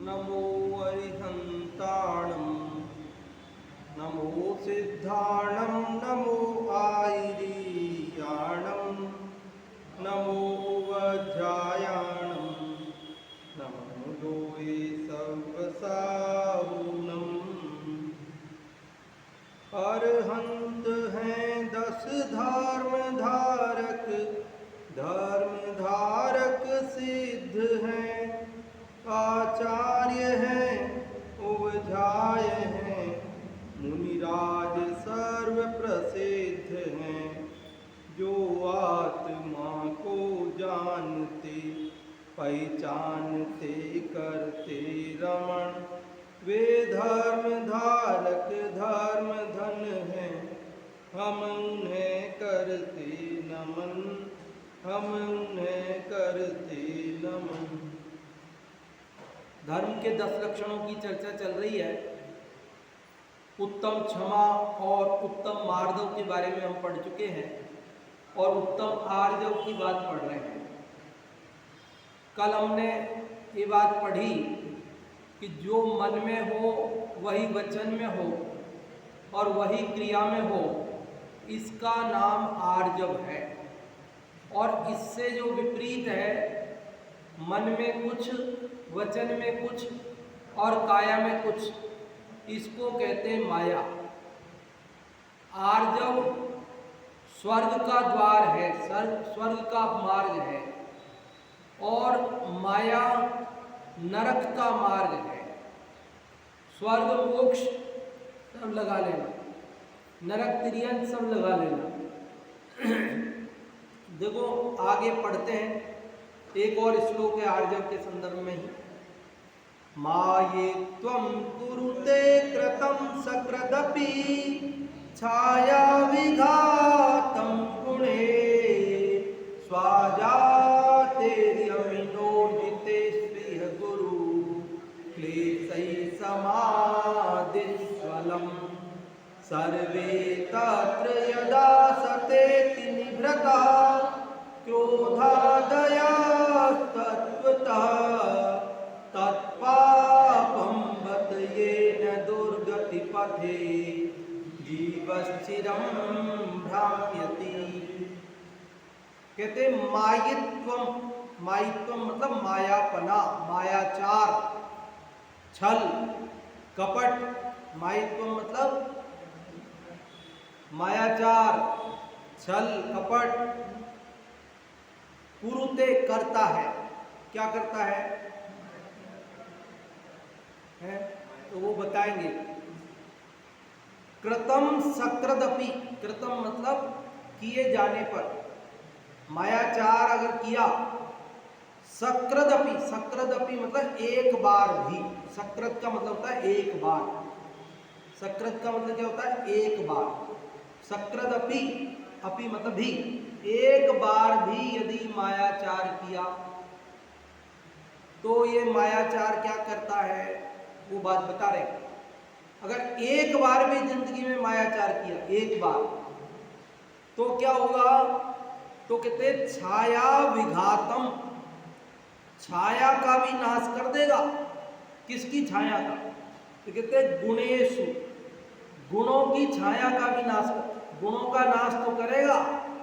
नमो अरिहन्ताणं नमो सिद्धाणं नमो आयिरीयाणं नमो वज्रायाणं नमो लोये सर्वसाहुणम्। अरहंत हैं 10 धर्म धारक सिद्ध हैं। आचार्य हैं उपध्याय हैं, मुनिराज सर्व प्रसिद्ध हैं। जो आत्मा को जानते पहचानते करते रमण, वे धर्म धारक धर्म धन हैं। हम उन्हें करते नमन, हम उन्हें करते नमन। धर्म के 10 लक्षणों की चर्चा चल रही है। उत्तम क्षमा और उत्तम मार्दव के बारे में हम पढ़ चुके हैं और उत्तम आर्जव की बात पढ़ रहे हैं। कल हमने ये बात पढ़ी कि जो मन में हो वही वचन में हो और वही क्रिया में हो, इसका नाम आर्जव है। और इससे जो विपरीत है, मन में कुछ वचन में कुछ और काया में कुछ, इसको कहते हैं माया। आर्जव स्वर्ग का द्वार है, स्वर्ग का मार्ग है, और माया नरक का मार्ग है। स्वर्ग मोक्ष सब लगा लेना, नरक तिर्यंत सब लगा लेना। देखो आगे पढ़ते हैं, एक और श्लोक है आर्जव के संदर्भ में ही। माये त्वं कुरुते कृतं सकृदपि छाया विघातं गुणे स्वाजातेर्यमिनोर्जिते स्पृह गुरु क्लेशै समादिस्वलम्। सर्वे तत्र यदा सतेति निभृता क्रोधादयस्तत्त्वतः तत्पापं बत येन दुर्गतिपथे जीवश्चिरं भ्राम्यति। कहते मायित्वम, मायित्वम मतलब मायापना, मायाचार, छल कपट। मायित्वम मतलब मायाचार, छल कपट। कुरुते करता है, क्या करता है? तो वो बताएंगे। कृतम सकृदपि, कृतम मतलब किए जाने पर, मायाचार अगर किया। सकृदपि, सकृदपि मतलब एक बार भी। सकृत का मतलब होता है एक बार। सकृत का मतलब क्या होता है? एक बार। सकृदपि, अपि मतलब भी, एक बार भी यदि मायाचार किया तो ये मायाचार क्या करता है, वो बात बता रहे। अगर एक बार भी जिंदगी में मायाचार किया, एक बार, तो क्या होगा? तो कहते छाया विघातम, छाया का भी नाश कर देगा। किसकी छाया का? तो कहते गुणेषु, गुणों की छाया का भी नाश कर, गुणों का नाश तो करेगा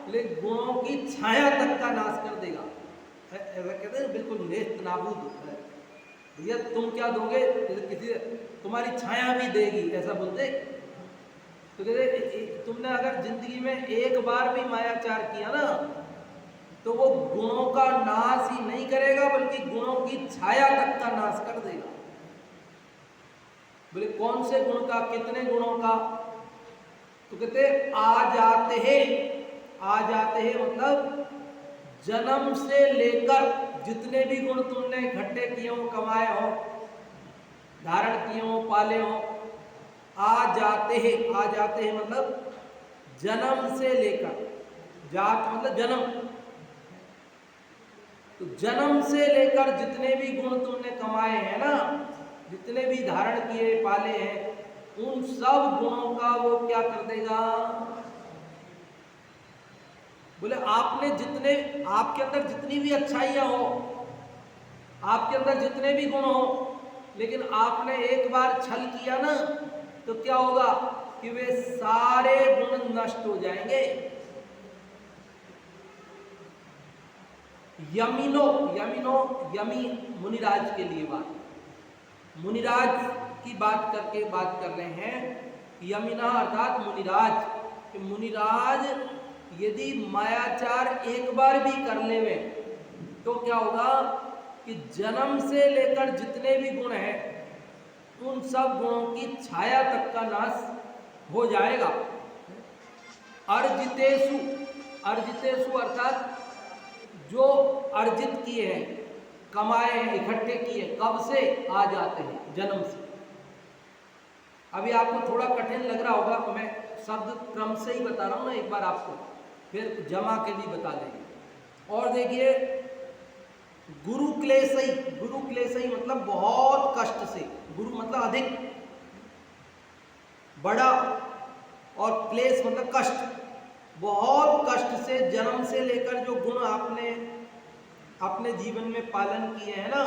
लेकिन गुणों की छाया तक का नाश कर देगा। ऐसा कहते हैं, बिल्कुल नेस्त नाबूद होता है। भैया तुम क्या दोगे? किसी तुम्हारी छाया भी देगी, ऐसा बोलते। तो कहते तुमने अगर जिंदगी में एक बार भी मायाचार किया ना, तो वो गुणों का नाश ही नहीं करेगा बल्कि गुणों की छाया तक का नाश कर देगा। बोले कौन से गुण का, कितने गुणों का? तो कहते आ जाते हैं। आ जाते हैं मतलब जन्म से लेकर जितने भी गुण तुमने इकट्ठे किए हो, कमाए हो, धारण किए हो, पाले हो, आ जाते हैं। आ जाते हैं मतलब जन्म से लेकर, जात मतलब जन्म, तो जन्म से लेकर जितने भी गुण तुमने कमाए हैं ना, जितने भी धारण किए पाले हैं, उन सब गुणों का वो क्या कर देगा? बोले आपने जितने, आपके अंदर जितनी भी अच्छाइयां हो, आपके अंदर जितने भी गुण हो, लेकिन आपने एक बार छल किया ना, तो क्या होगा कि वे सारे गुण नष्ट हो जाएंगे। यमी मुनिराज के लिए बात, मुनिराज की बात कर रहे हैं। यमिना अर्थात मुनिराज, कि मुनिराज यदि मायाचार एक बार भी कर लेवे तो क्या होगा कि जन्म से लेकर जितने भी गुण हैं उन सब गुणों की छाया तक का नाश हो जाएगा। अर्जितेषु, अर्जितेषु अर्थात जो अर्जित किए हैं, कमाए हैं, इकट्ठे किए, कब से? आ जाते हैं, जन्म से। अभी आपको थोड़ा कठिन लग रहा होगा, मैं शब्द क्रम से ही बता रहा हूं ना, एक बार आपको फिर जमा के भी बता देंगे। और देखिए, गुरु क्लेशई, गुरु क्लेशई मतलब बहुत कष्ट से, गुरु मतलब अधिक बड़ा, और क्लेश मतलब कष्ट, बहुत कष्ट से जन्म से लेकर जो गुण आपने अपने जीवन में पालन किए हैं ना,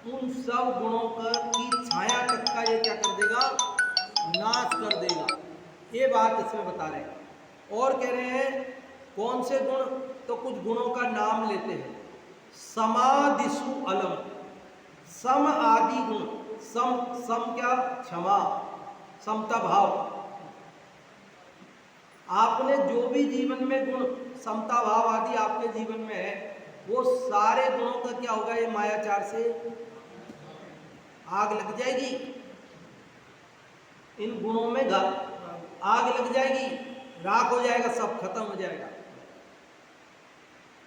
उन सब गुणों की छाया तक का ये क्या कर देगा? नाश कर देगा। ये बात इसमें बता रहे हैं। और कह रहे हैं कौन से गुण? तो कुछ गुणों का नाम लेते हैं। समादिषु अलम, सम आदि गुण, सम क्या? क्षमा, समता भाव। आपने जो भी जीवन में गुण, समता भाव आदि आपके जीवन में है, वो सारे गुणों का क्या होगा? ये मायाचार से आग लग जाएगी, इन गुणों में आग लग जाएगी, राख हो जाएगा, सब खत्म हो जाएगा।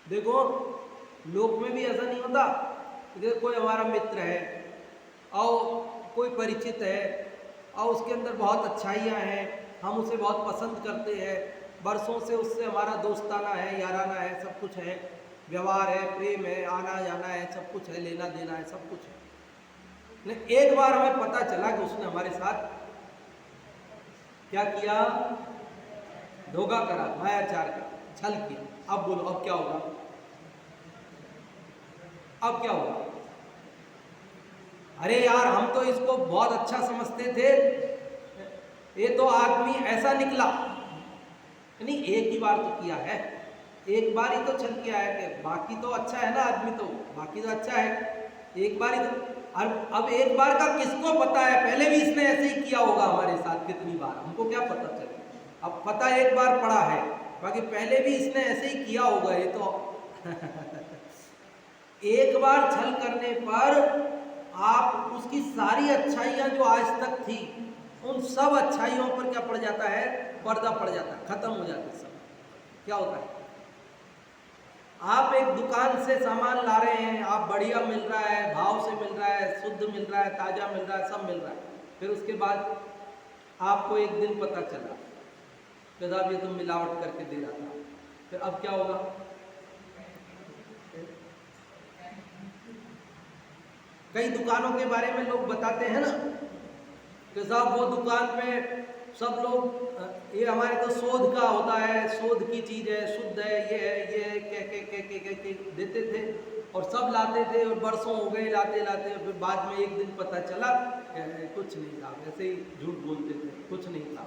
देखो लोक में भी ऐसा नहीं होता, जैसे कोई हमारा मित्र है और कोई परिचित है और उसके अंदर बहुत अच्छाइयाँ हैं, हम उसे बहुत पसंद करते हैं, बरसों से उससे हमारा दोस्ताना है, याराना है, सब कुछ है, व्यवहार है, प्रेम है, आना जाना है, सब कुछ है, लेना देना है, सब कुछ है। लेकिन एक बार हमें पता चला कि उसने हमारे साथ क्या किया? धोखा करा, मायाचार करा, छल किया। अब बोलो, अब क्या होगा? अब क्या होगा? अरे यार, हम तो इसको बहुत अच्छा समझते थे, ये तो आदमी ऐसा निकला। नहीं, एक ही बार तो किया है, एक बार ही तो छल किया है, कि बाकी तो अच्छा है ना आदमी, तो बाकी तो अच्छा है, एक बार ही तो। अब एक बार का किसको पता है? पहले भी इसने ऐसे ही किया होगा हमारे साथ कितनी बार, हमको क्या पता चले? अब पता एक बार पड़ा है, बाकी पहले भी इसने ऐसे ही किया होगा, ये तो एक बार छल करने पर आप उसकी सारी अच्छाइयां जो आज तक थी, उन सब अच्छाइयों पर क्या पड़ जाता है? पर्दा पड़ जाता है, खत्म हो जाता है सब। क्या होता है? आप एक दुकान से सामान ला रहे हैं, आप बढ़िया मिल रहा है, भाव से मिल रहा है, शुद्ध मिल रहा है, ताजा मिल रहा है, सब मिल रहा है, फिर उसके बाद आपको एक दिन पता चला कि साहब ये तो मिलावट करके दे रहा था, फिर अब क्या होगा? कई दुकानों के बारे में लोग बताते हैं ना कि साहब वो दुकान में सब लोग, ये हमारे तो शोध का होता है, शोध की चीज़ है, शुद्ध है, ये है, ये के देते थे और सब लाते थे, और बरसों हो गए लाते लाते, और फिर बाद में एक दिन पता चला कुछ नहीं था, ऐसे ही झूठ बोलते थे, कुछ नहीं था।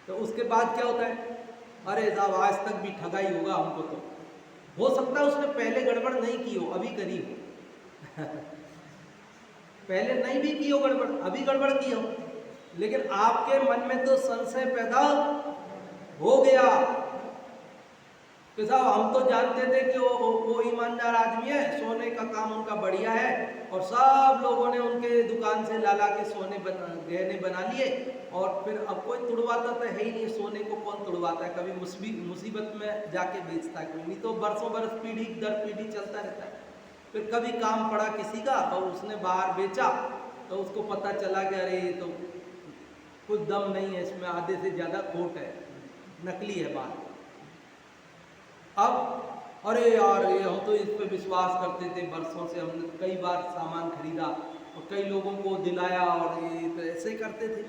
तो उसके बाद क्या होता है? अरे साहब आज तक भी ठगाई होगा हमको, तो हो सकता है उसने पहले गड़बड़ नहीं की हो, अभी करी हो पहले नहीं भी की हो गड़बड़, अभी गड़बड़ की हो, लेकिन आपके मन में तो संशय पैदा हो गया कि साहब हम तो जानते थे कि वो ईमानदार आदमी है, सोने का काम उनका बढ़िया है, और सब लोगों ने उनके दुकान से ला के सोने गहने बना लिए, और फिर अब कोई तुड़वाता तो है ही नहीं, सोने को कौन तुड़वाता है? कभी मुसीबत में जाके बेचता है कोई, नहीं तो बरसों बरस पीढ़ी दर पीढ़ी चलता रहता है। फिर कभी काम पड़ा किसी का और उसने बाहर बेचा, तो उसको पता चला कि अरे ये तो कुछ दम नहीं है इसमें, आधे से ज़्यादा खोट है, नकली है बात। अब अरे यार, ये हम तो इस पे विश्वास करते थे बरसों से, हमने कई बार सामान खरीदा और कई लोगों को दिलाया, और ये तो ऐसे ही करते थे।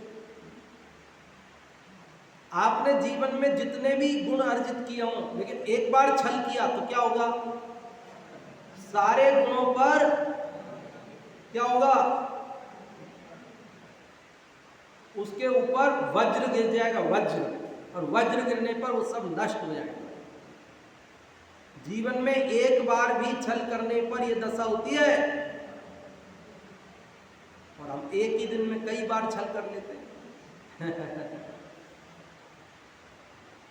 आपने जीवन में जितने भी गुण अर्जित किए हों, लेकिन एक बार छल किया तो क्या होगा? सारे गुणों पर क्या होगा? उसके ऊपर वज्र गिर जाएगा, वज्र, और वज्र गिरने पर वो सब नष्ट हो जाएगा। जीवन में एक बार भी छल करने पर यह दशा होती है, और हम एक ही दिन में कई बार छल कर लेते हैं।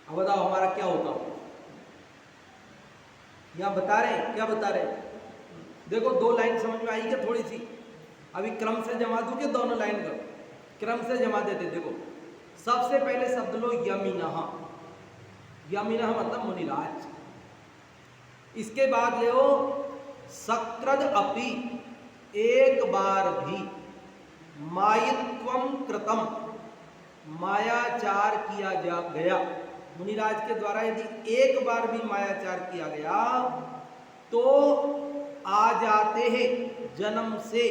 अब बताओ हमारा क्या होता हो? यहां बता रहे हैं, क्या बता रहे हैं? देखो 2 लाइन समझ में आई क्या? थोड़ी सी अभी क्रम से जमा दूं कि दोनों लाइन का क्रम से जमा देते। देखो सबसे पहले शब्द लो यमिनः। यमिनः मतलब मुनिराज। इसके बाद ले सकृद अपि, एक बार भी, मायित्वम कृतम, मायाचार किया जा गया। मुनिराज के द्वारा यदि एक बार भी मायाचार किया गया तो आ जाते हैं जन्म से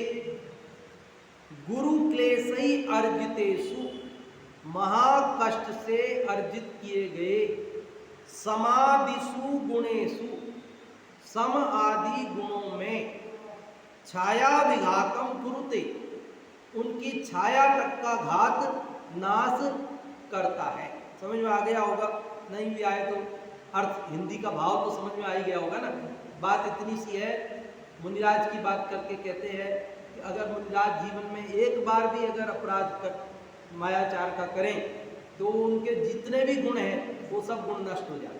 गुरु क्लेशई अर्जितेषु, महाकष्ट से अर्जित किए गए, समादिषु गुणेषु, सम आदि गुणों में, छाया विघातम कुरुते, उनकी छाया तक का घात नाश करता है। समझ में आ गया होगा? नहीं भी आए तो अर्थ हिंदी का भाव तो समझ में आ ही गया होगा ना। बात इतनी सी है, मुनिराज की बात करके कहते हैं कि अगर मुनिराज जीवन में एक बार भी अगर अपराध कर मायाचार का करें तो उनके जितने भी गुण हैं वो सब गुण नष्ट हो जाते हैं।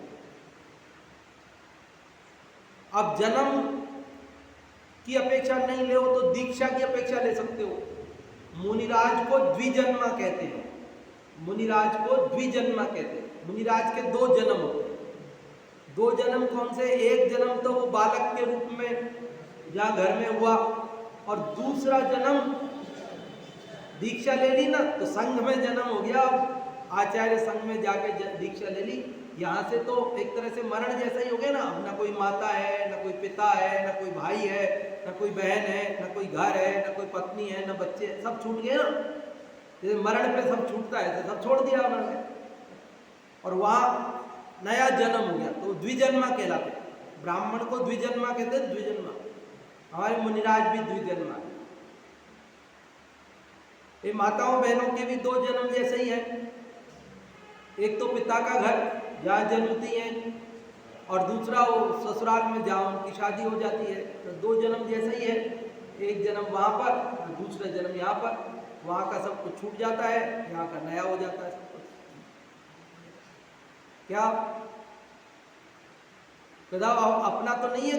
अब जन्म की अपेक्षा नहीं ले तो दीक्षा की अपेक्षा ले सकते हो। मुनिराज को द्विजन्मा कहते हैं, मुनिराज को द्विजन्मा कहते हैं। मुनिराज के 2 जन्म होते हैं। 2 जन्म कौन से? एक जन्म तो वो बालक के रूप में जहाँ घर में हुआ, और दूसरा जन्म दीक्षा ले ली ना तो संघ में जन्म हो गया। आचार्य संघ में जाके दीक्षा ले ली, यहाँ से तो एक तरह से मरण जैसा ही हो गया ना। अब ना कोई माता है, ना कोई पिता है, ना कोई भाई है, ना कोई बहन है, ना कोई घर है, ना कोई पत्नी है, ना बच्चे, सब छूट गए ना। जैसे मरण पे सब छूटता है, सब छोड़ दिया उन्होंने, और वहाँ नया जन्म हो गया तो द्विजन्मा कहलाते। ब्राह्मण को द्विजन्मा कहते हैं, द्विजन्मा। हमारे मुनिराज भी द्विजन्मा है। ये माताओं बहनों के भी 2 जन्म जैसे ही है। एक तो पिता का घर जहाँ जन्मती है, और दूसरा वो ससुराल में जहाँ उनकी शादी हो जाती है। तो 2 जन्म जैसे ही है, एक जन्म वहाँ पर, दूसरा जन्म यहाँ पर। वहाँ का सब कुछ छूट जाता है, यहाँ का नया हो जाता है सब कुछ। क्या बताओ? अपना तो नहीं है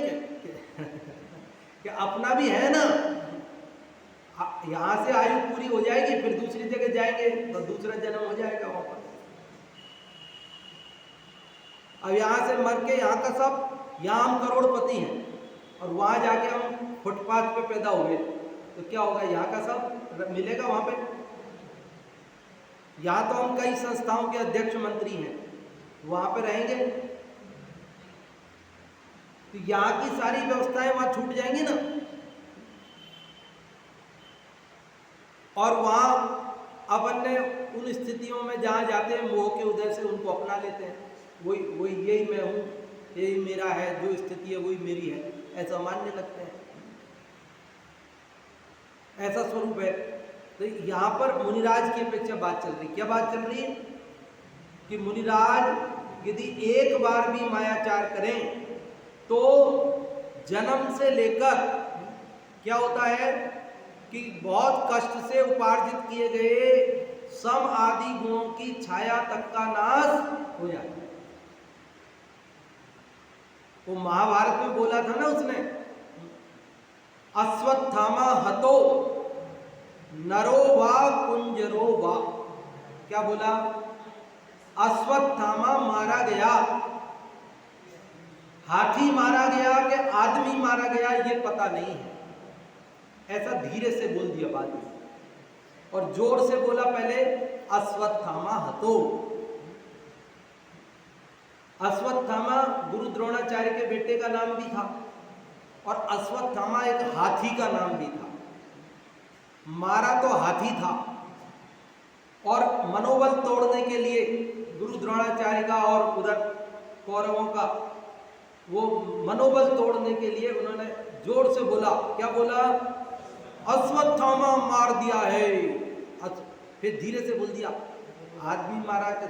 क्या? अपना भी है ना। यहाँ से आयु पूरी हो जाएगी, फिर दूसरी जगह जाएंगे तो दूसरा जन्म हो जाएगा वहां पर। अब यहाँ से मर के यहाँ का सब, यहाँ हम करोड़पति हैं और वहां जाके हम फुटपाथ पे पैदा हुए तो क्या होगा? यहाँ का सब मिलेगा वहां पे। यहाँ तो हम कई संस्थाओं के अध्यक्ष मंत्री हैं, वहां पे रहेंगे तो यहाँ की सारी व्यवस्थाएं वहां छूट जाएंगी ना। और वहां अपन ने उन स्थितियों में जहां जाते हैं मोह के उदय से उनको अपना लेते हैं। वही यही मैं हूँ, यही मेरा है, जो स्थिति है वही मेरी है, ऐसा मानने लगते हैं। ऐसा स्वरूप है। तो यहाँ पर मुनिराज की अपेक्षा बात चल रही, क्या बात चल रही है? कि मुनिराज यदि एक बार भी मायाचार करें तो जन्म से लेकर क्या होता है कि बहुत कष्ट से उपार्जित किए गए सम आदि गुणों की छाया तक का नाश हो जाता है। वो महाभारत में बोला था ना उसने, अश्वत्थामा हतो नरो वा कुंजरो वा। क्या बोला? अश्वत्थामा मारा गया, हाथी मारा गया कि आदमी मारा गया ये पता नहीं है। ऐसा धीरे से बोल दिया बाद में, और जोर से बोला पहले, अश्वत्थामा हतो। अश्वत्थामा गुरु द्रोणाचार्य के बेटे का नाम भी था, और अश्वत्थामा एक हाथी का नाम भी था। मारा तो हाथी था, और मनोबल तोड़ने के लिए गुरु द्रोणाचार्य का और उधर कौरवों का वो मनोबल तोड़ने के लिए उन्होंने जोर से बोला। क्या बोला? अश्वत्थामा मार दिया है। फिर धीरे से बोल दिया, आदमी मारा कि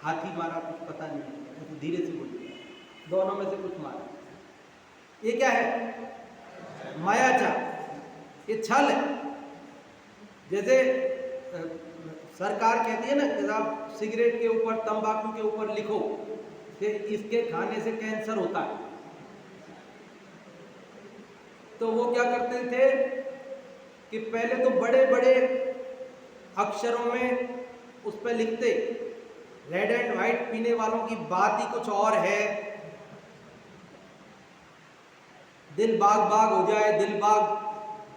हाथी मारा कुछ पता नहीं, तो धीरे से बोल दिया, दोनों में से कुछ मारा। ये क्या है? मायाचार, ये छल है। जैसे सरकार कहती है ना कि आप सिगरेट के ऊपर, तंबाकू के ऊपर लिखो कि इसके खाने से कैंसर होता है, तो वो क्या करते थे कि पहले तो बड़े बड़े अक्षरों में उस पर लिखते, रेड एंड व्हाइट पीने वालों की बात ही कुछ और है, दिल बाग बाग हो जाए, दिल बाग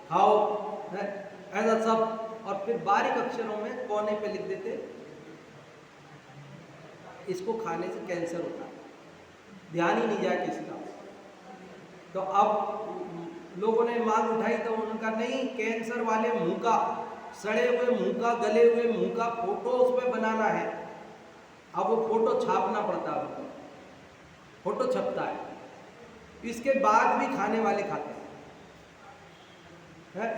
खाओ, ऐसा सब। और फिर बारीक अक्षरों में कोने पे लिख देते, इसको खाने से कैंसर होता है, ध्यान ही नहीं जाए किसी का। तो अब लोगों ने मांग उठाई, तो उन्होंने कहा नहीं, कैंसर वाले मुंह का, सड़े हुए मुंह का, गले हुए मुंह का फोटो उस पर बनाना है। अब वो फोटो छापना पड़ता है, फोटो छपता है, इसके बाद भी खाने वाले खाते हैं,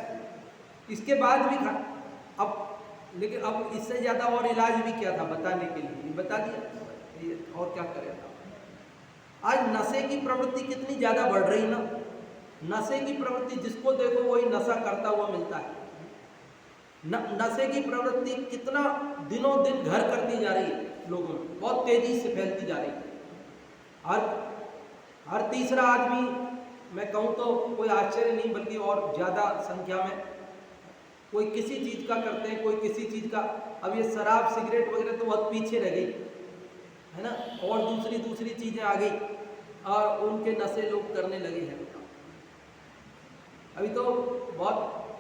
इसके बाद भी खा। अब लेकिन अब इससे ज़्यादा और इलाज भी क्या था बताने के लिए, ये बता दिया, और क्या करेगा। आज नशे की प्रवृत्ति कितनी ज़्यादा बढ़ रही ना, नशे की प्रवृत्ति, जिसको देखो वही नशा करता हुआ मिलता है। नशे की प्रवृत्ति कितना दिनों दिन घर करती जा रही है, लोगों में बहुत तेजी से फैलती जा रही है। हर तीसरा आदमी, मैं कहूँ तो कोई आश्चर्य नहीं, बल्कि और ज़्यादा संख्या में कोई किसी चीज़ का करते हैं, कोई किसी चीज़ का। अब ये शराब सिगरेट वगैरह तो बहुत पीछे रह गई है ना, और दूसरी चीज़ें आ गई और उनके नशे लोग करने लगे हैं। अभी तो बहुत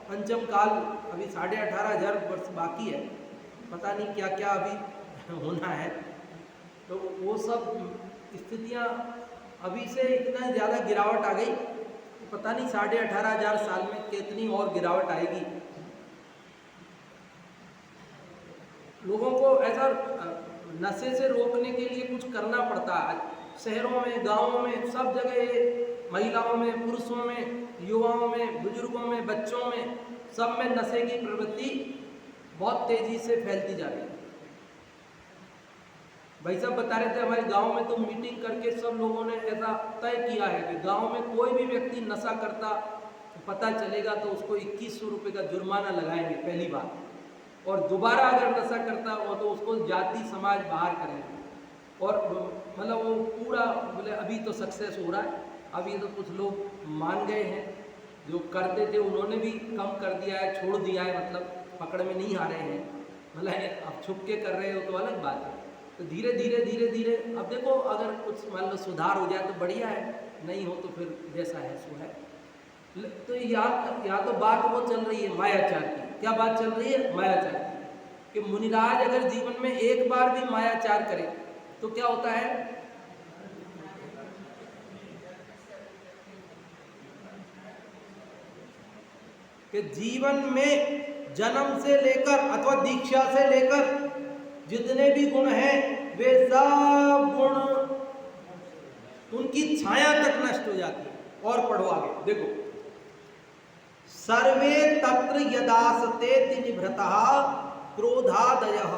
पंचम काल, अभी 18,500 वर्ष बाकी है, पता नहीं क्या क्या अभी होना है। तो वो सब स्थितियाँ, अभी से इतना ज़्यादा गिरावट आ गई, तो पता नहीं 18,500 साल में कितनी और गिरावट आएगी। लोगों को ऐसा नशे से रोकने के लिए कुछ करना पड़ता है। शहरों में, गाँवों में, सब जगह, महिलाओं में, पुरुषों में, युवाओं में, बुजुर्गों में, बच्चों में, सब में नशे की प्रवृत्ति बहुत तेजी से फैलती जा रही है। भाई साहब बता रहे थे, हमारे गांव में तो मीटिंग करके सब लोगों ने ऐसा तय किया है कि गांव में कोई भी व्यक्ति नशा करता पता चलेगा तो उसको 2100 रुपये का जुर्माना लगाएंगे पहली बार, और दोबारा अगर नशा करता हो तो उसको जाति समाज बाहर करेंगे। और मतलब वो पूरा बोले अभी तो सक्सेस हो रहा है, अभी तो कुछ लोग मान गए हैं, जो करते थे उन्होंने भी कम कर दिया है, छोड़ दिया है, मतलब पकड़ में नहीं आ रहे हैं, मतलब अब छुप के कर रहे हो तो अलग बात है। तो धीरे धीरे अब देखो, अगर कुछ मान लो सुधार हो जाए तो बढ़िया है, नहीं हो तो फिर जैसा है सो है। तो यहाँ तो बात वो चल रही है मायाचार की। क्या बात चल रही है? मायाचार की, कि मुनिराज अगर जीवन में एक बार भी मायाचार करे तो क्या होता है? कि जीवन में जन्म से लेकर अथवा दीक्षा से लेकर जितने भी गुण हैं वे सब गुण, उनकी छाया तक नष्ट हो जाती है। और पढ़ो आगे, देखो, सर्वे तत्र यदासते निभृतः क्रोधादयः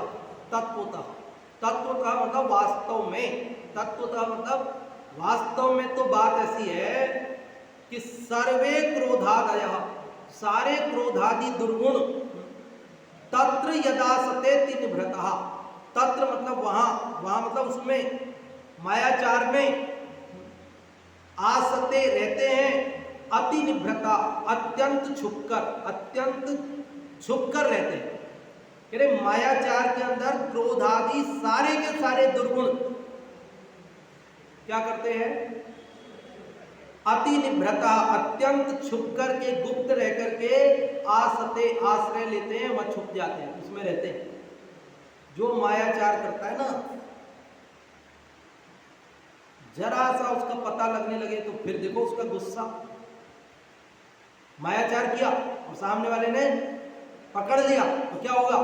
तत्वतः। तत्वतः मतलब वास्तव में, तत्वतः मतलब वास्तव में। तो बात ऐसी है कि सर्वे क्रोधादयः, सारे क्रोधादि दुर्गुण, तत्र यदासते निभृतः, तत्र मतलब वहां, वहां मतलब उसमें, मायाचार में, आसते रहते हैं, अति निभृता अत्यंत छुपकर, अत्यंत छुपकर रहते हैं। अरे मायाचार के अंदर क्रोध आदि सारे के सारे दुर्गुण क्या करते हैं? अति निभृता, अत्यंत छुपकर के, गुप्त रह करके, आसते आश्रय लेते हैं, वह छुप जाते हैं, उसमें रहते हैं। जो मायाचार करता है ना, जरा सा उसका पता लगने लगे तो फिर देखो उसका गुस्सा। मायाचार किया और सामने वाले ने पकड़ लिया तो क्या होगा?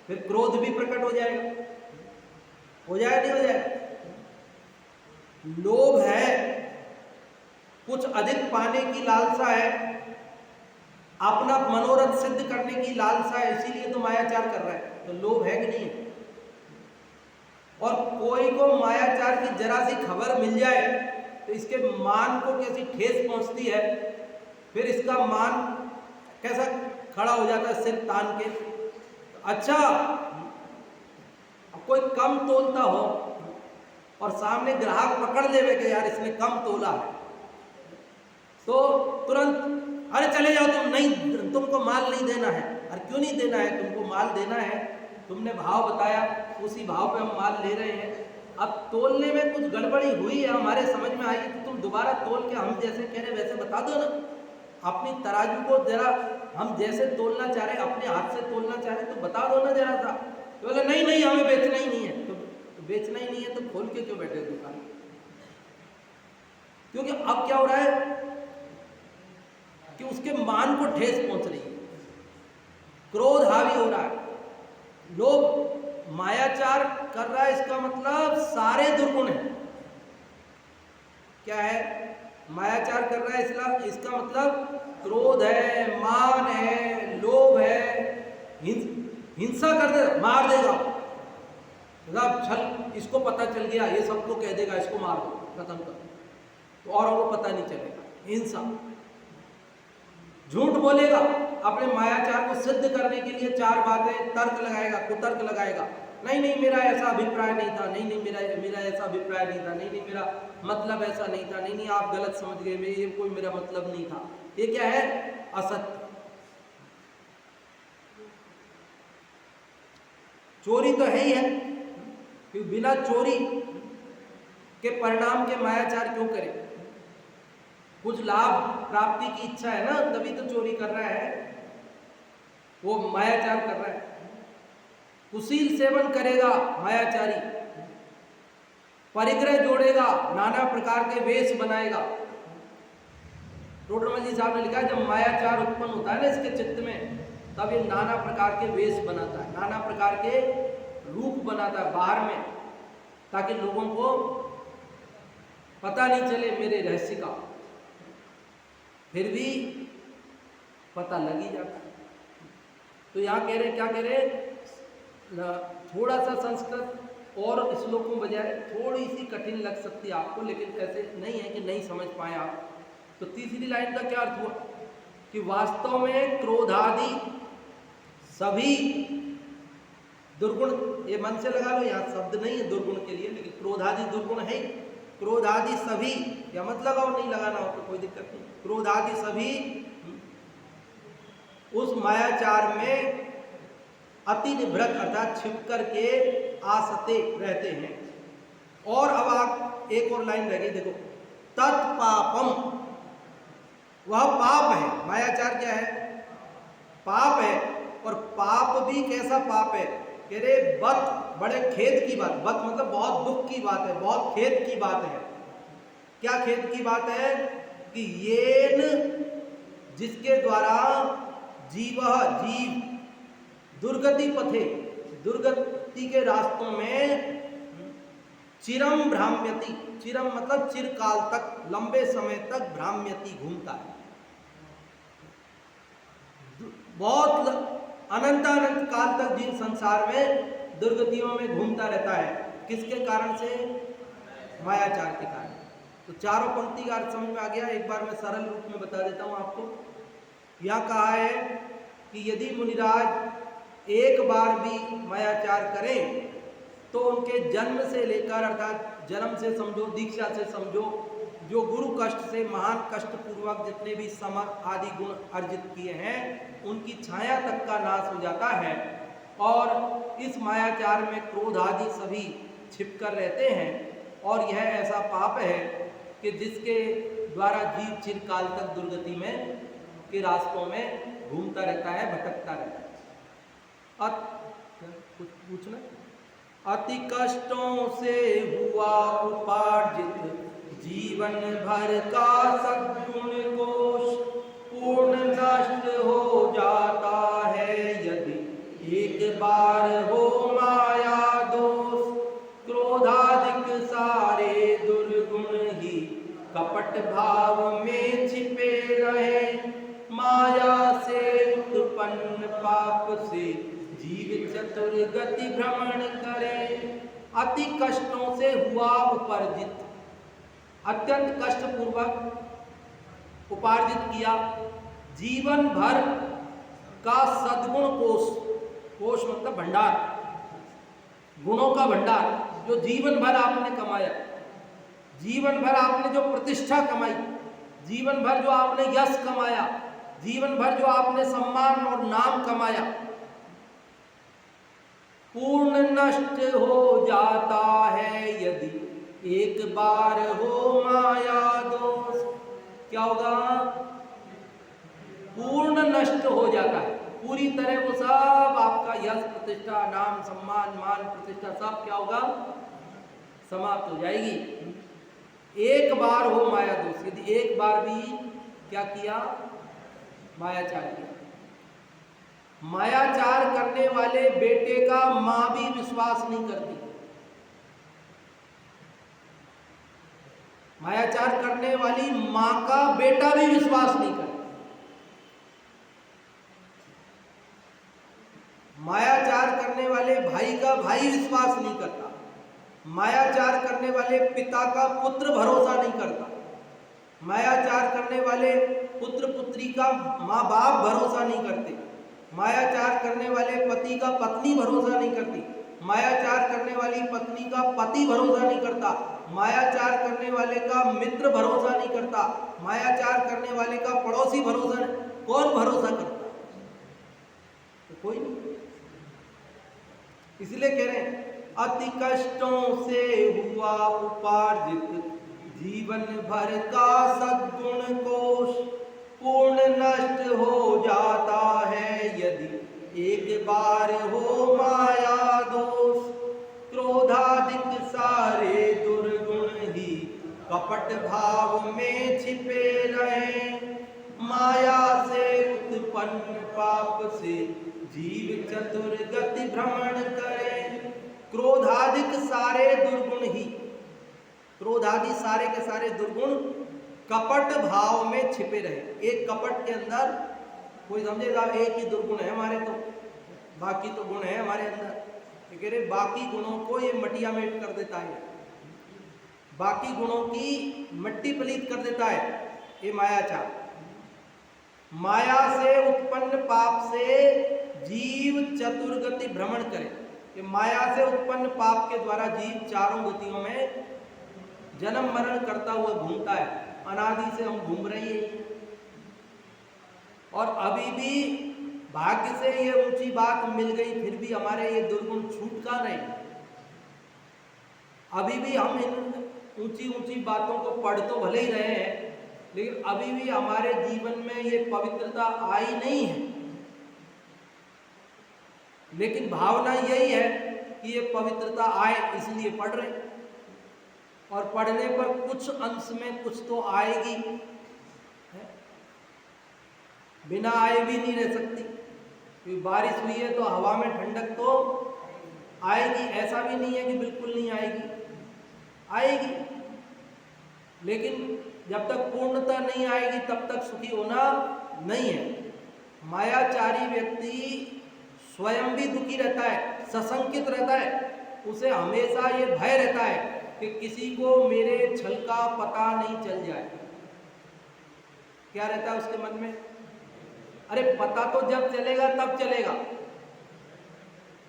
फिर क्रोध भी प्रकट हो जाएगा। हो जाएगा नहीं हो जाएगा? लोभ है, कुछ अधिक पाने की लालसा है, अपना मनोरथ सिद्ध करने की लालसा है, इसीलिए तो मायाचार कर रहा है। तो लोभ है कि नहीं है? और कोई को मायाचार की जरा सी खबर मिल जाए तो इसके मान को कैसी ठेस पहुंचती है, फिर इसका मान कैसा खड़ा हो जाता है सिर तान के। अच्छा, अब कोई कम तोलता हो और सामने ग्राहक पकड़ लेवे कि यार इसने कम तोला है, तो तुरंत अरे चले जाओ तुम, नहीं तुमको माल नहीं देना है। अरे क्यों नहीं देना है? तुमको माल देना है, तुमने भाव बताया, उसी भाव पे हम माल ले रहे हैं। अब तोलने में कुछ गड़बड़ी हुई है, हमारे समझ में आई, तो तुम दोबारा तोल के हम जैसे कह रहे वैसे बता दो ना। अपनी तराजू को जरा हम जैसे तोलना चाह रहे, अपने हाथ से तोलना चाह रहे, तो बता दो ना जरा सा। तो बोले नहीं नहीं हमें बेचना ही नहीं है। तो बेचना ही नहीं है तो खोल के क्यों बैठे दुकान? क्योंकि अब क्या हो रहा है कि उसके मान को ठेस पहुंच रही है, क्रोध हावी हो रहा है, लोग मायाचार कर रहा है। इसका मतलब सारे दुर्गुण है। क्या है? मायाचार कर रहा है, इसका मतलब क्रोध है, मान है, लोभ है, हिंसा कर दे, मार देगा, छल, इसको पता चल गया, ये सबको कह देगा इसको मार दो, खत्म कर, तो और को पता नहीं चलेगा। हिंसा, झूठ बोलेगा, अपने मायाचार को सिद्ध करने के लिए चार बातें तर्क लगाएगा, कुतर्क लगाएगा। नहीं नहीं मेरा ऐसा अभिप्राय नहीं था, नहीं नहीं मेरा ऐसा अभिप्राय नहीं था, नहीं नहीं मेरा मतलब ऐसा नहीं था, नहीं नहीं आप गलत समझ गए, ये कोई मेरा मतलब नहीं था। ये क्या है? असत्य। चोरी तो है ही है, कि बिना चोरी के परिणाम के मायाचार क्यों करें? कुछ लाभ प्राप्ति की इच्छा है ना, तभी तो चोरी कर रहा है, वो मायाचार कर रहा है। कुशील सेवन करेगा मायाचारी, परिग्रह जोड़ेगा, नाना प्रकार के वेश बनाएगा। टोडरमल जी साहब ने लिखा है जब मायाचार उत्पन्न होता है ना इसके चित्त में, तब ये नाना प्रकार के वेश बनाता है, नाना प्रकार के रूप बनाता है बाहर में, ताकि लोगों को पता नहीं चले मेरे रहस्य का, फिर भी पता लग ही जाता है। तो यहाँ कह रहे, क्या कह रहे, थोड़ा सा संस्कृत और श्लोकों बजाय थोड़ी सी कठिन लग सकती है आपको, लेकिन ऐसे नहीं है कि नहीं समझ पाए आप। तो तीसरी लाइन का क्या अर्थ हुआ कि वास्तव में क्रोधादि सभी दुर्गुण, ये मन से लगा लो, यहाँ शब्द नहीं है दुर्गुण के लिए, लेकिन क्रोधादि दुर्गुण है। क्रोधादि सभी, या मत लगाओ, नहीं लगाना हो तो कोई दिक्कत नहीं। क्रोधादि सभी उस मायाचार में अति निभृत अर्थात छिप करके आसते रहते हैं। और अब आप एक और लाइन रह गई, देखो, तत्पापम, वह पाप है। मायाचार क्या है? पाप है। और पाप भी कैसा पाप है? कह रहे बत, बड़े खेद की बात, बत मतलब बहुत दुख की बात है, बहुत खेद की बात है। क्या खेद की बात है? कि येन, जिसके द्वारा जीव दुर्गति पथे, दुर्गति के रास्तों में चिरम भ्राम्यति, चिरम मतलब चिरकाल तक, लंबे समय तक भ्राम्यति घूमता है, बहुत अनंत काल तक जिन संसार में दुर्गतियों में घूमता रहता है। किसके कारण से? मायाचार के कारण। तो चारों पंक्ति का अर्थ समझ में आ गया। एक बार मैं सरल रूप में बता देता हूं आपको। यह कहा है कि यदि मुनिराज एक बार भी मायाचार करें तो उनके जन्म से लेकर, अर्थात जन्म से समझो, दीक्षा से समझो, जो गुरु कष्ट से महान कष्ट पूर्वक जितने भी समर आदि गुण अर्जित किए हैं उनकी छाया तक का नाश हो जाता है। और इस मायाचार में क्रोध आदि सभी छिप कर रहते हैं। और यह ऐसा पाप है कि जिसके द्वारा जीव चिरकाल तक दुर्गति में के रास्तों में घूमता रहता है, भटकता रहता है। कुछ पूछना? अति कष्टों से हुआ उपार्जित जीवन भर का सद्गुण कोश पूर्ण नष्ट हो जाता है यदि एक बार हो माया दोष। क्रोधादिक सारे दुर्गुण ही कपट भाव में छिपे रहे, माया से चतुर्गति भ्रमण करे। अति कष्टों से हुआ उपार्जित, अत्यंत कष्ट पूर्वक उपार्जित किया, जीवन भर का सद्गुण कोश, कोश मतलब भंडार, गुणों का भंडार, जो जीवन भर आपने कमाया, जीवन भर आपने जो प्रतिष्ठा कमाई, जीवन भर जो आपने यश कमाया, जीवन भर जो आपने सम्मान और नाम कमाया, पूर्ण नष्ट हो जाता है यदि एक बार हो माया दोष। क्या होगा? पूर्ण नष्ट हो जाता है, पूरी तरह वो सब आपका यश प्रतिष्ठा नाम सम्मान मान प्रतिष्ठा सब क्या होगा? समाप्त हो जाएगी। एक बार हो माया दोष, यदि एक बार भी क्या किया? मायाचार किया। मायाचार करने वाले बेटे का मां भी विश्वास नहीं करती, मायाचार करने वाली मां का बेटा भी विश्वास नहीं करता, मायाचार करने वाले भाई का भाई विश्वास नहीं करता, मायाचार करने वाले पिता का पुत्र भरोसा नहीं करता, मायाचार करने वाले पुत्र पुत्री का माँ बाप भरोसा नहीं करते, मायाचार करने वाले पति का पत्नी भरोसा नहीं करती, मायाचार करने वाली पत्नी का पति भरोसा नहीं करता, मायाचार करने वाले का मित्र भरोसा नहीं करता, मायाचार करने वाले का पड़ोसी भरोसा नहीं। कौन भरोसा करता? तो कोई नहीं। इसलिए कह रहे हैं अति कष्टों से हुआ उपार्जित, जीवन भर का सद्गुण कोश पूर्ण नष्ट हो जाता है यदि एक बार हो माया दोष। क्रोधाधिक सारे दुर्गुण ही कपट भाव में छिपे रहे, माया से उत्पन्न पाप से जीव चतुर्गति भ्रमण करे। क्रोधाधिक सारे दुर्गुण ही, क्रोधादि सारे के सारे दुर्गुण कपट भाव में छिपे रहे। एक कपट के अंदर कोई समझेगा एक ही दुर्गुण है हमारे, तो बाकी तो गुण है हमारे अंदर, कह रहे बाकी गुणों को ये मटिया मेट कर देता है, बाकी गुणों की मिट्टी पलीत कर देता है ये मायाचार। माया से उत्पन्न पाप से जीव चतुर्गति भ्रमण करे, कि माया से उत्पन्न पाप के द्वारा जीव चारों गतियों में जन्म मरण करता हुआ घूमता है। अनादि से हम घूम रहे हैं और अभी भी भाग्य से ये ऊंची बात मिल गई, फिर भी हमारे ये दुर्गुण छूट का नहीं। अभी भी हम इन ऊंची ऊंची बातों को पढ़ तो भले ही रहे हैं, लेकिन अभी भी हमारे जीवन में ये पवित्रता आई नहीं है। लेकिन भावना यही है कि ये पवित्रता आए, इसलिए पढ़ रहे, और पढ़ने पर कुछ अंश में कुछ तो आएगी, बिना आए भी नहीं रह सकती। क्योंकि बारिश हुई है तो हवा में ठंडक तो आएगी, ऐसा भी नहीं है कि बिल्कुल नहीं आएगी, आएगी। लेकिन जब तक पूर्णता नहीं आएगी तब तक सुखी होना नहीं है। मायाचारी व्यक्ति स्वयं भी दुखी रहता है, सशंकित रहता है, उसे हमेशा ये भय रहता है कि किसी को मेरे छल का पता नहीं चल जाए। क्या रहता है उसके मन में? अरे पता तो जब चलेगा तब चलेगा,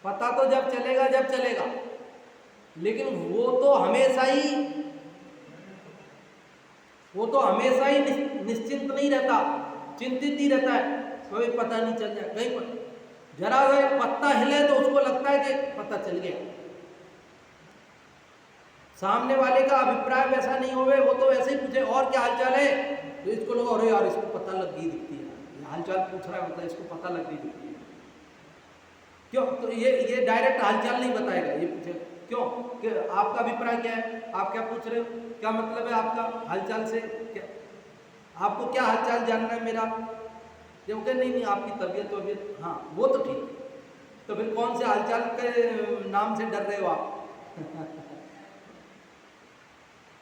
पता तो जब चलेगा जब चलेगा, लेकिन वो तो हमेशा ही निश्चिंत नहीं रहता, चिंतित ही रहता है। कभी पता नहीं चल जाए, कहीं पर जरा सा पत्ता हिले तो उसको लगता है कि पता चल गया। सामने वाले का अभिप्राय वैसा नहीं होवे, वो तो वैसे ही पूछे और क्या हालचाल है, तो इसको लगा अरे यार इसको पता लग गई दिखती है, हालचाल पूछ रहा है, मतलब इसको पता लग गई दिखती है। क्यों? तो ये डायरेक्ट हालचाल नहीं बताएगा, ये पूछे क्यों कि आपका अभिप्राय क्या है, आप क्या पूछ रहे हो, क्या मतलब है आपका हालचाल से, क्या आपको क्या हालचाल जानना है मेरा? जब कहे नहीं आपकी तबीयत, हाँ वो तो ठीक, तो फिर कौन से हालचाल के नाम से डर रहे हो आप?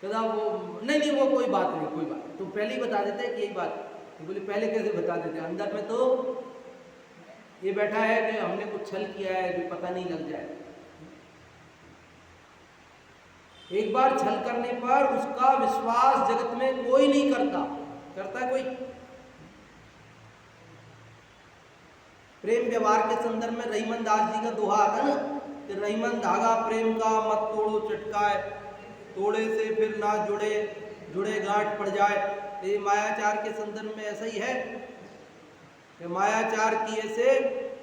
कहता वो नहीं वो कोई बात नहीं, कोई बात, तो पहले ही बता देते हैं कि यही बात। तो बोले पहले कैसे बता देते? अंदर में तो ये बैठा है कि हमने कुछ छल किया है जो पता नहीं लग जाए। एक बार छल करने पर उसका विश्वास जगत में कोई नहीं करता। करता है कोई? प्रेम व्यवहार के संदर्भ में रहीमन दास जी का दोहा आता ना कि रहीमन धागा प्रेम का मत तोड़ो चटकाए, तोड़े से फिर ना जुड़े, जुड़े गांठ पड़ जाए। ये मायाचार के संदर्भ में ऐसा ही है कि मायाचार किए से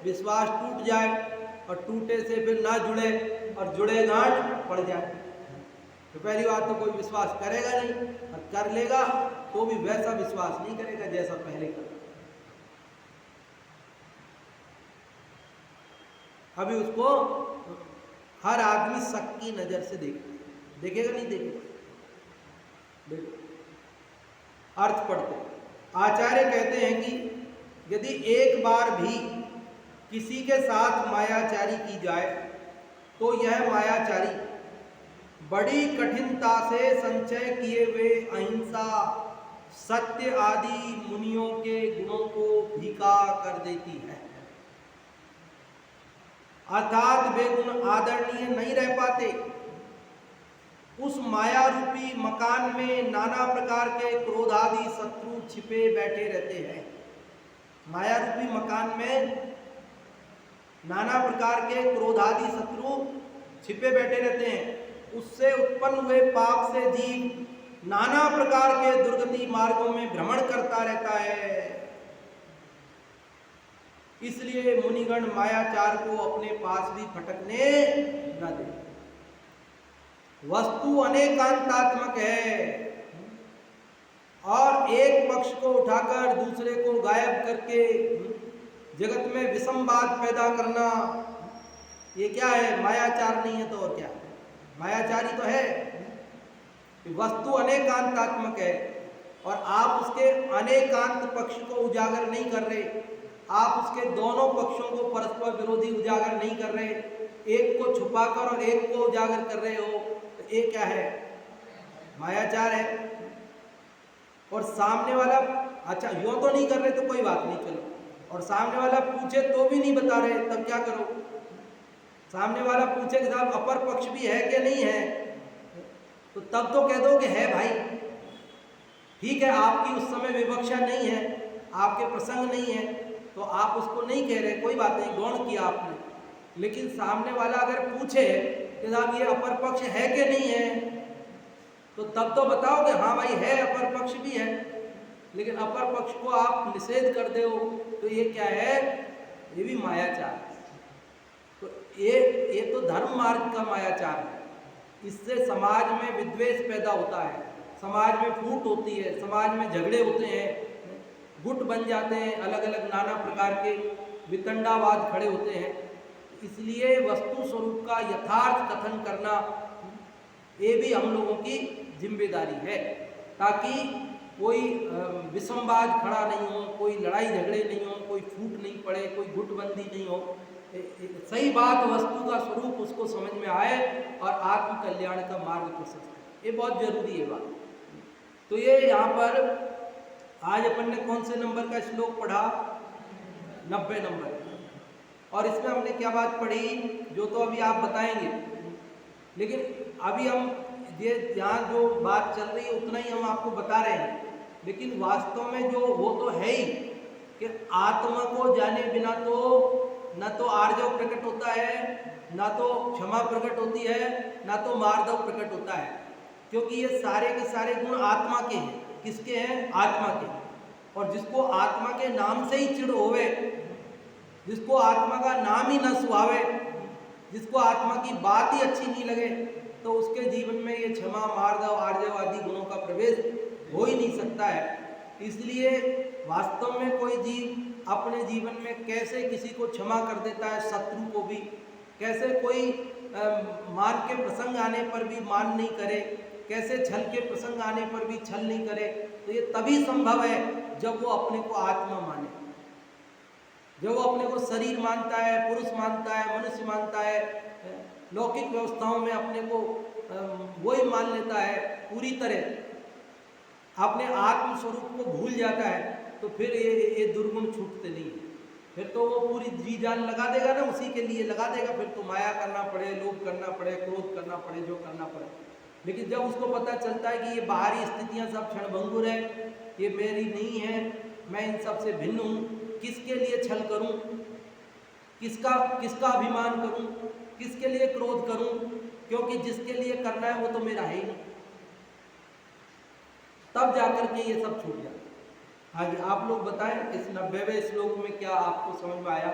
विश्वास टूट जाए और टूटे से फिर ना जुड़े और जुड़े गांठ पड़ जाए। तो पहली बात तो कोई विश्वास करेगा नहीं, और कर लेगा तो भी वैसा विश्वास नहीं करेगा जैसा पहले कर। अभी उसको हर आदमी शक की नजर से देखेगा नहीं देखेगा? देखो अर्थ पढ़ते, आचार्य कहते हैं कि यदि एक बार भी किसी के साथ मायाचारी की जाए तो यह मायाचारी बड़ी कठिनता से संचय किए हुए अहिंसा, सत्य आदि मुनियों के गुणों को फीका कर देती है। अर्थात वे गुण आदरणीय नहीं रह पाते। उस माया रूपी मकान में नाना प्रकार के क्रोधादि शत्रु छिपे बैठे रहते हैं। माया रूपी मकान में नाना प्रकार के क्रोधादि शत्रु छिपे बैठे रहते हैं। उससे उत्पन्न हुए पाप से जीव नाना प्रकार के दुर्गति मार्गों में भ्रमण करता रहता है। इसलिए मुनिगण मायाचार को अपने पास भी फटकने न दे। वस्तु अनेकांतात्मक है और एक पक्ष को उठाकर दूसरे को गायब करके जगत में विषमवाद पैदा करना, ये क्या है? मायाचार नहीं है तो और क्या? मायाचारी तो है। वस्तु अनेकांतात्मक है और आप उसके अनेकांत पक्ष को उजागर नहीं कर रहे, आप उसके दोनों पक्षों को परस्पर विरोधी उजागर नहीं कर रहे, एक को छुपाकर और एक को उजागर कर रहे हो, तो ये क्या है? मायाचार है। और सामने वाला, अच्छा यूं तो नहीं कर रहे तो कोई बात नहीं, चलो, और सामने वाला पूछे तो भी नहीं बता रहे, तब क्या करो? सामने वाला पूछे कि साहब अपर पक्ष भी है कि नहीं है, तो तब तो कह दो कि है भाई, ठीक है, आपकी उस समय विवक्षा नहीं है, आपके प्रसंग नहीं है, तो आप उसको नहीं कह रहे, कोई बात नहीं, गौण किया आपने। लेकिन सामने वाला अगर पूछे कि साहब ये अपर पक्ष है कि नहीं है, तो तब तो बताओ कि हाँ भाई है, अपर पक्ष भी है। लेकिन अपर पक्ष को आप निषेध कर दो तो ये क्या है? ये भी मायाचार। तो ये तो धर्म मार्ग का मायाचार है। इससे समाज में विद्वेष पैदा होता है, समाज में फूट होती है, समाज में झगड़े होते हैं, गुट बन जाते हैं, अलग अलग नाना प्रकार के वितंडावाद खड़े होते हैं। इसलिए वस्तु स्वरूप का यथार्थ कथन करना ये भी हम लोगों की जिम्मेदारी है, ताकि कोई विषमवाद खड़ा नहीं हो, कोई लड़ाई झगड़े नहीं हो, कोई फूट नहीं पड़े, कोई गुटबंदी नहीं हो। सही बात, वस्तु का स्वरूप उसको समझ में आए और आत्म कल्याण का मार्ग प्रशस्त, ये बहुत जरूरी है बात। तो ये यहाँ पर आज अपन ने कौन से नंबर का श्लोक पढ़ा? 90 नंबर। और इसमें हमने क्या बात पढ़ी जो तो अभी आप बताएंगे, लेकिन अभी हम ये यहाँ जो बात चल रही है उतना ही हम आपको बता रहे हैं। लेकिन वास्तव में जो वो तो है ही कि आत्मा को जाने बिना तो न तो आर्जव प्रकट होता है, ना तो क्षमा प्रकट होती है, ना तो मार्दव प्रकट होता है, क्योंकि ये सारे के सारे गुण आत्मा के हैं। किसके हैं? आत्मा के। और जिसको आत्मा के नाम से ही चिढ़ होवे, जिसको आत्मा का नाम ही न सुहावे, जिसको आत्मा की बात ही अच्छी नहीं लगे, तो उसके जीवन में ये क्षमा, मार्दव, आर्जव आदि गुणों का प्रवेश हो ही नहीं सकता है। इसलिए वास्तव में कोई जीव अपने जीवन में कैसे किसी को क्षमा कर देता है, शत्रु को भी, कैसे कोई मान के प्रसंग आने पर भी मान नहीं करे, कैसे छल के प्रसंग आने पर भी छल नहीं करे, तो ये तभी संभव है जब वो अपने को आत्मा माने, जब वो अपने को शरीर मानता है, पुरुष मानता है, मनुष्य मानता है, लौकिक व्यवस्थाओं में अपने को वही मान लेता है, पूरी तरह अपने आत्म स्वरूप को भूल जाता है, तो फिर ये दुर्गुण छूटते नहीं है। फिर तो वो पूरी जी जान लगा देगा ना, उसी के लिए लगा देगा, फिर तो माया करना पड़े, लोभ करना पड़े, क्रोध करना पड़े, जो करना पड़े। लेकिन जब उसको पता चलता है कि ये बाहरी स्थितियां सब क्षणभंगुर है, ये मेरी नहीं है, मैं इन सब से भिन्न हूँ, किसके लिए छल करूँ, किसका अभिमान करूँ, किसके लिए क्रोध करूँ, क्योंकि जिसके लिए करना है वो तो मेरा है ही नहीं। तब जाकर के ये सब छूट जाता। हाँ जी, आप लोग बताएं इस 90वें श्लोक में क्या आपको समझ में आया,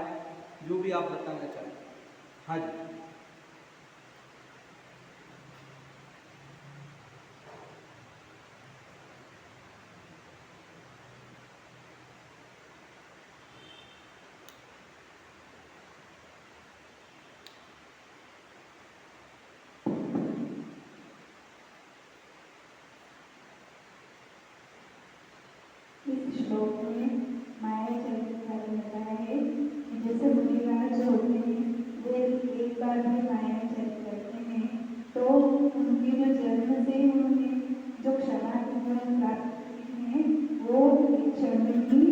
जो भी आप बताना चाहें। हाँ जी। इस श्लोक में मायाजाल के बारे में बताया है कि जैसे मुनिराज जो होते हैं वे एक बार भी मायाजाल करते हैं तो उनके जो जन्म से उन्होंने जो क्षमा के गुण प्राप्त किए हैं वो एक क्षण में ही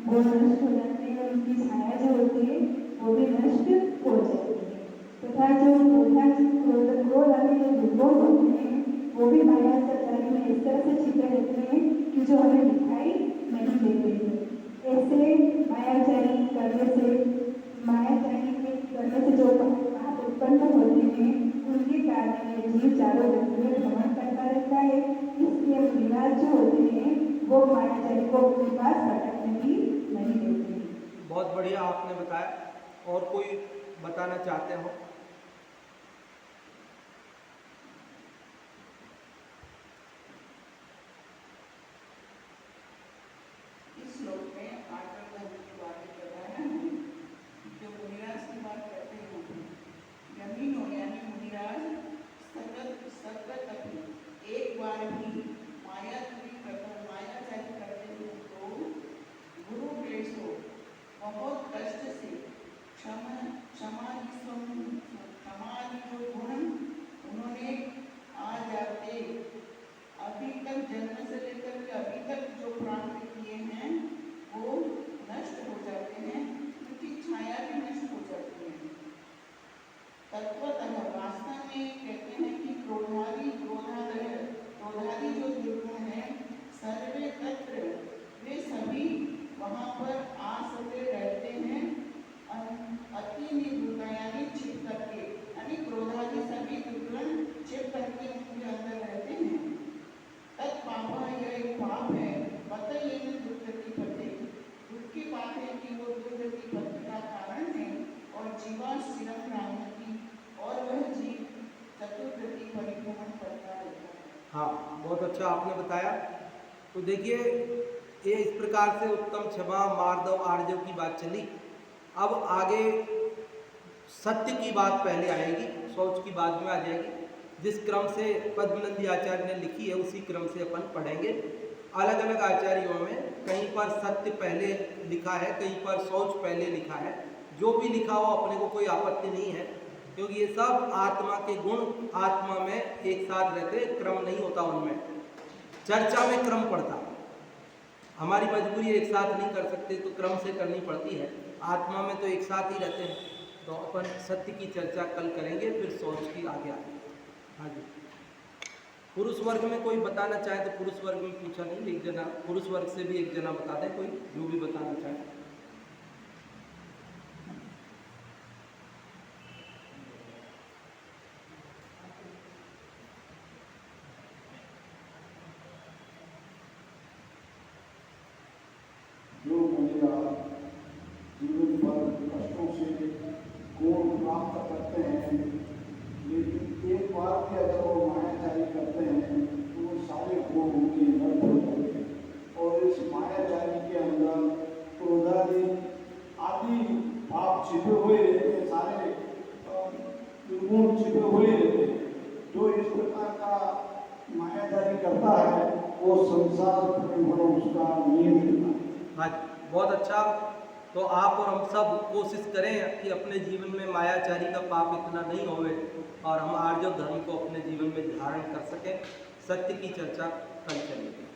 वो नष्ट हो जाते हैं और उनकी छाया जो होती है वो भी नष्ट हो जाती है। तथा जो क्रोध आदि जो दुर्गुण होते हैं वो भी माया संसार में इस तरह से छिपे रहते हैं कि जो हमें दिखाई नहीं देते हैं। ऐसे मायाचारी करने से जो पाप उत्पन्न होते हैं उनके कारण ये जीव चारों गति में भ्रमण करता रहता है। इसलिए मुनिराज जो होते हैं वो मायाचारी को अपने पास भटकने भी नहीं देते। बहुत बढ़िया आपने बताया, और कोई बताना चाहते हो? इस श्लोक में आठवें धर्म के बारे में बताया है। जो मुनिराज की बात करते हैं, यमीनो यानी मुनिराज सतत एक बार भी मायाचारी करते हैं तो गुरु प्रेसो बहुत कष्ट से क्षमादि जो गुण उन्होंने आ जाते, अभी तक जन्म से लेकर के अभी तक जो प्राप्त किए हैं वो नष्ट हो जाते हैं, उनकी छाया भी नष्ट हो जाती है। तत्वतः वास्तव में कहते हैं कि क्रोधादि जो दुर्गुण है सर्वे तत्र वे सभी वहाँ पर आसते रहते हैं, अति निवृत्त यानी छिप करके, यानी क्रोधादि सभी दुर्गुण छिप करके उनके अंदर रहते हैं। तत्पाप यह एक पाप है, पता ये दुर्गति पते, दुख पाप है कि वो दुर्गति पति का कारण है, और जीवा शिरम रामती, और वह जीव चतुर्गति परिभ्रमण करता रहता है। हाँ, बहुत अच्छा आपने बताया। तो देखिए, ये इस प्रकार से उत्तम, क्षमा, मार्दव, आर्जव की बात चली। अब आगे सत्य की बात पहले आएगी, शौच की बाद में आ जाएगी। जिस क्रम से पद्मनंदी आचार्य ने लिखी है उसी क्रम से अपन पढ़ेंगे। अलग अलग आचार्यों में कहीं पर सत्य पहले लिखा है, कहीं पर शौच पहले लिखा है। जो भी लिखा हो अपने को कोई आपत्ति नहीं है, क्योंकि ये सब आत्मा के गुण आत्मा में एक साथ रहते, क्रम नहीं होता उनमें, चर्चा में क्रम पड़ता। हमारी मजबूरी एक साथ नहीं कर सकते तो क्रम से करनी पड़ती है, आत्मा में तो एक साथ ही रहते हैं। तो अपन सत्य की चर्चा कल करेंगे, फिर सोच की आगे आगे। हाँ जी, पुरुष वर्ग में कोई बताना चाहे तो पुरुष वर्ग में पूछा नहीं, एक जना पुरुष वर्ग से भी एक जना बता दें, कोई जो भी बताना चाहे। जो मुनिराज जीवन भर कष्टों से गुण प्राप्त करते हैं, लेकिन एक बार भी अगर वो मायाचारी करते हैं तो वो सारे गुण उनके नष्ट हो जाते हैं। और इस मायाचारी के अंदर क्रोधादि आदि भाव छिपे हुए रहते हैं, सारे दुर्गुण छिपे हुए रहते हैं। जो इस प्रकार का मायाचारी करता है वो संसार परिभ्रमण उसका नियम रहता है। हाँ, बहुत अच्छा। तो आप और हम सब कोशिश करें कि अपने जीवन में मायाचारी का पाप इतना नहीं होवे और हम आर्य धर्म को अपने जीवन में धारण कर सकें। सत्य की चर्चा कल चलेगी।